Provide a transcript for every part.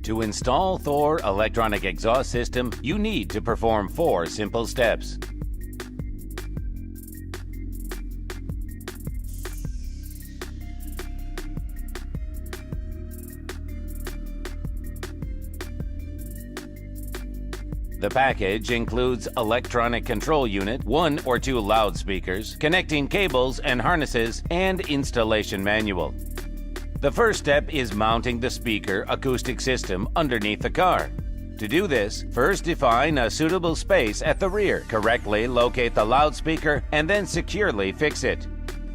To install Thor electronic exhaust system, you need to perform 4 simple steps. The package includes electronic control unit, 1 or 2 loudspeakers, connecting cables and harnesses, and installation manual. The first step is mounting the speaker acoustic system underneath the car. To do this, first define a suitable space at the rear, correctly locate the loudspeaker, and then securely fix it.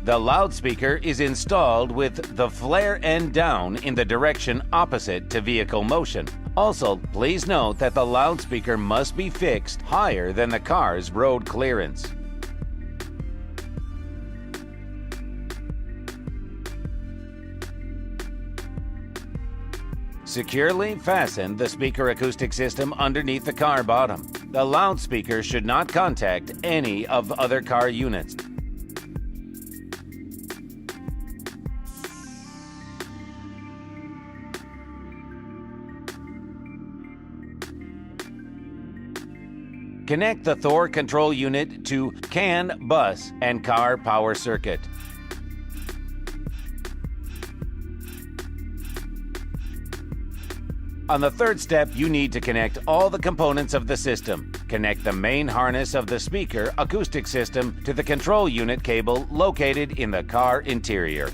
The loudspeaker is installed with the flare end down in the direction opposite to vehicle motion. Also, please note that the loudspeaker must be fixed higher than the car's road clearance. Securely fasten the speaker acoustic system underneath the car bottom. The loudspeaker should not contact any of other car units. Connect the Thor control unit to CAN bus and car power circuit. On the third step, you need to connect all the components of the system. Connect the main harness of the speaker acoustic system to the control unit cable located in the car interior.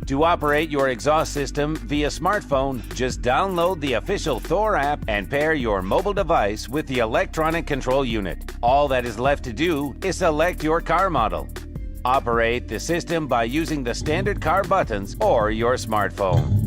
To operate your exhaust system via smartphone, just download the official Thor app and pair your mobile device with the electronic control unit. All that is left to do is select your car model. Operate the system by using the standard car buttons or your smartphone.